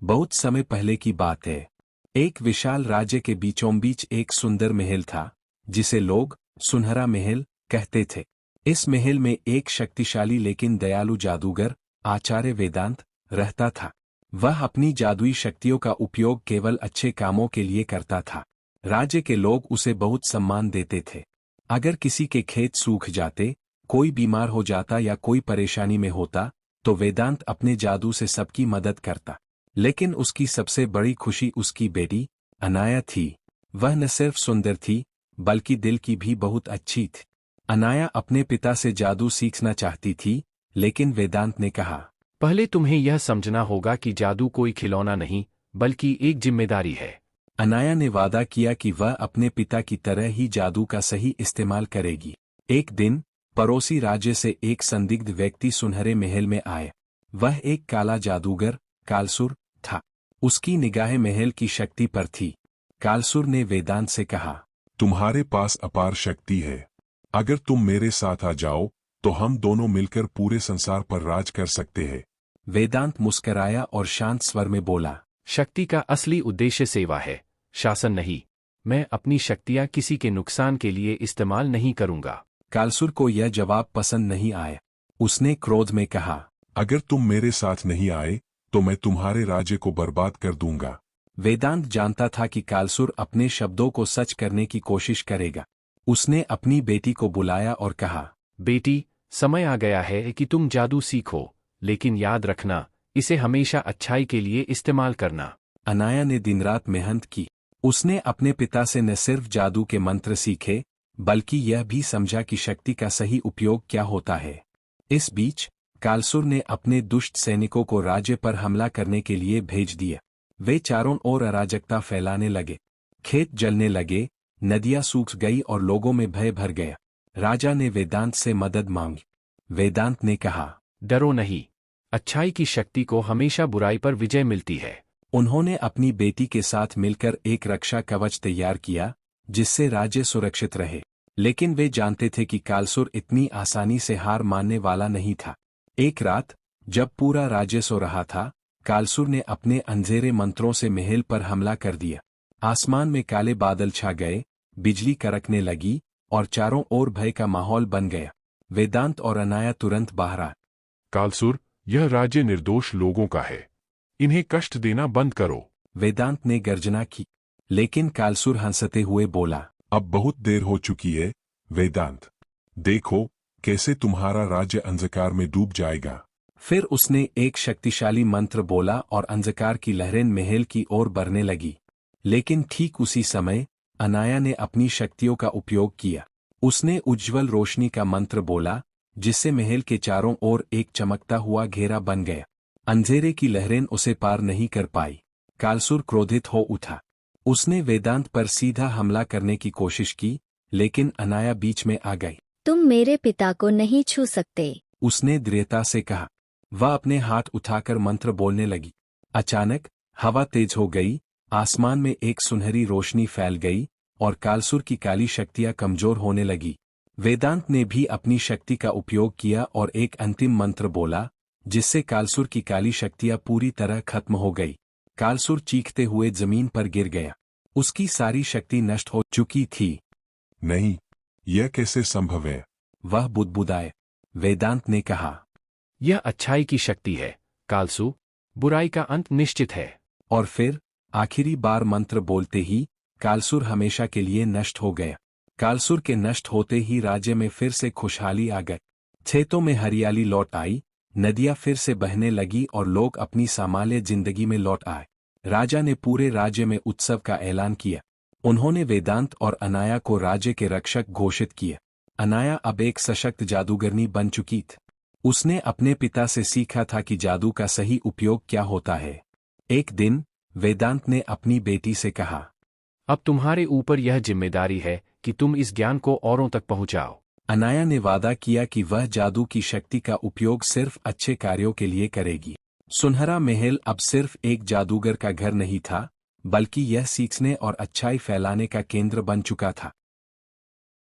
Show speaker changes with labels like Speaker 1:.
Speaker 1: बहुत समय पहले की बात है। एक विशाल राज्य के बीचों बीच एक सुंदर महल था, जिसे लोग सुनहरा महल कहते थे। इस महल में एक शक्तिशाली लेकिन दयालु जादूगर आचार्य वेदांत रहता था। वह अपनी जादुई शक्तियों का उपयोग केवल अच्छे कामों के लिए करता था। राज्य के लोग उसे बहुत सम्मान देते थे। अगर किसी के खेत सूख जाते, कोई बीमार हो जाता या कोई परेशानी में होता, तो वेदांत अपने जादू से सबकी मदद करता। लेकिन उसकी सबसे बड़ी खुशी उसकी बेटी अनाया थी। वह न सिर्फ सुंदर थी, बल्कि दिल की भी बहुत अच्छी थी। अनाया अपने पिता से जादू सीखना चाहती थी, लेकिन वेदांत ने कहा,
Speaker 2: पहले तुम्हें यह समझना होगा कि जादू कोई खिलौना नहीं, बल्कि एक जिम्मेदारी है।
Speaker 1: अनाया ने वादा किया कि वह अपने पिता की तरह ही जादू का सही इस्तेमाल करेगी। एक दिन पड़ोसी राज्य से एक संदिग्ध व्यक्ति सुनहरे महल में आए। वह एक काला जादूगर कालसुर था। उसकी निगाहें महल की शक्ति पर थी। कालसुर ने वेदांत से कहा,
Speaker 3: तुम्हारे पास अपार शक्ति है। अगर तुम मेरे साथ आ जाओ तो हम दोनों मिलकर पूरे संसार पर राज कर सकते हैं।
Speaker 1: वेदांत मुस्कराया और शांत स्वर में बोला,
Speaker 2: शक्ति का असली उद्देश्य सेवा है, शासन नहीं। मैं अपनी शक्तियां किसी के नुकसान के लिए इस्तेमाल नहीं करूंगा।
Speaker 1: कालसुर को यह जवाब पसंद नहीं आया। उसने क्रोध में कहा,
Speaker 3: अगर तुम मेरे साथ नहीं आए तो मैं तुम्हारे राज्य को बर्बाद कर दूंगा।
Speaker 1: वेदांत जानता था कि कालसुर अपने शब्दों को सच करने की कोशिश करेगा। उसने अपनी बेटी को बुलाया और कहा,
Speaker 2: बेटी, समय आ गया है कि तुम जादू सीखो, लेकिन याद रखना, इसे हमेशा अच्छाई के लिए इस्तेमाल करना।
Speaker 1: अनाया ने दिन रात मेहनत की। उसने अपने पिता से न सिर्फ जादू के मंत्र सीखे, बल्कि यह भी समझा कि शक्ति का सही उपयोग क्या होता है। इस बीच कालसुर ने अपने दुष्ट सैनिकों को राज्य पर हमला करने के लिए भेज दिया। वे चारों ओर अराजकता फैलाने लगे। खेत जलने लगे, नदियां सूख गई और लोगों में भय भर गया। राजा ने वेदांत से मदद मांगी। वेदांत ने कहा,
Speaker 2: डरो नहीं, अच्छाई की शक्ति को हमेशा बुराई पर विजय मिलती है।
Speaker 1: उन्होंने अपनी बेटी के साथ मिलकर एक रक्षा कवच तैयार किया, जिससे राज्य सुरक्षित रहे। लेकिन वे जानते थे कि कालसुर इतनी आसानी से हार मानने वाला नहीं था। एक रात जब पूरा राज्य सो रहा था, कालसुर ने अपने अंधेरे मंत्रों से महल पर हमला कर दिया। आसमान में काले बादल छा गए, बिजली कड़कने लगी और चारों ओर भय का माहौल बन गया। वेदांत और अनाया तुरंत बाहर आए।
Speaker 3: कालसुर, यह राज्य निर्दोष लोगों का है। इन्हें कष्ट देना बंद करो।
Speaker 1: वेदांत ने गर्जना की, लेकिन कालसुर हंसते हुए बोला,
Speaker 3: अब बहुत देर हो चुकी है वेदांत। देखो कैसे तुम्हारा राज्य अंधकार में डूब जाएगा।
Speaker 1: फिर उसने एक शक्तिशाली मंत्र बोला और अंधकार की लहरें महल की ओर बढ़ने लगी। लेकिन ठीक उसी समय अनाया ने अपनी शक्तियों का उपयोग किया। उसने उज्ज्वल रोशनी का मंत्र बोला, जिससे महल के चारों ओर एक चमकता हुआ घेरा बन गया। अंधेरे की लहरें उसे पार नहीं कर पाई। कालसुर क्रोधित हो उठा। उसने वेदांत पर सीधा हमला करने की कोशिश की, लेकिन अनाया बीच में आ गई।
Speaker 4: तुम मेरे पिता को नहीं छू सकते,
Speaker 1: उसने दृढ़ता से कहा। वह अपने हाथ उठाकर मंत्र बोलने लगी। अचानक हवा तेज हो गई, आसमान में एक सुनहरी रोशनी फैल गई और कालसुर की काली शक्तियां कमजोर होने लगी। वेदांत ने भी अपनी शक्ति का उपयोग किया और एक अंतिम मंत्र बोला, जिससे कालसुर की काली शक्तियां पूरी तरह खत्म हो गई। कालसुर चीखते हुए जमीन पर गिर गया। उसकी सारी शक्ति नष्ट हो चुकी थी।
Speaker 3: नहीं, यह कैसे संभव है?
Speaker 1: वह बुदबुदाए। वेदांत ने कहा,
Speaker 2: यह अच्छाई की शक्ति है कालसु, बुराई का अंत निश्चित है।
Speaker 1: और फिर आखिरी बार मंत्र बोलते ही कालसुर हमेशा के लिए नष्ट हो गया। कालसुर के नष्ट होते ही राज्य में फिर से खुशहाली आ गई। खेतों में हरियाली लौट आई, नदियां फिर से बहने लगी और लोग अपनी सामान्य जिंदगी में लौट आए। राजा ने पूरे राज्य में उत्सव का ऐलान किया। उन्होंने वेदांत और अनाया को राज्य के रक्षक घोषित किया। अनाया अब एक सशक्त जादूगरनी बन चुकी थी। उसने अपने पिता से सीखा था कि जादू का सही उपयोग क्या होता है। एक दिन वेदांत ने अपनी बेटी से कहा,
Speaker 2: अब तुम्हारे ऊपर यह जिम्मेदारी है कि तुम इस ज्ञान को औरों तक पहुंचाओ।
Speaker 1: अनाया ने वादा किया कि वह जादू की शक्ति का उपयोग सिर्फ अच्छे कार्यों के लिए करेगी। सुनहरा महल अब सिर्फ एक जादूगर का घर नहीं था, बल्कि यह सीखने और अच्छाई फैलाने का केंद्र बन चुका था।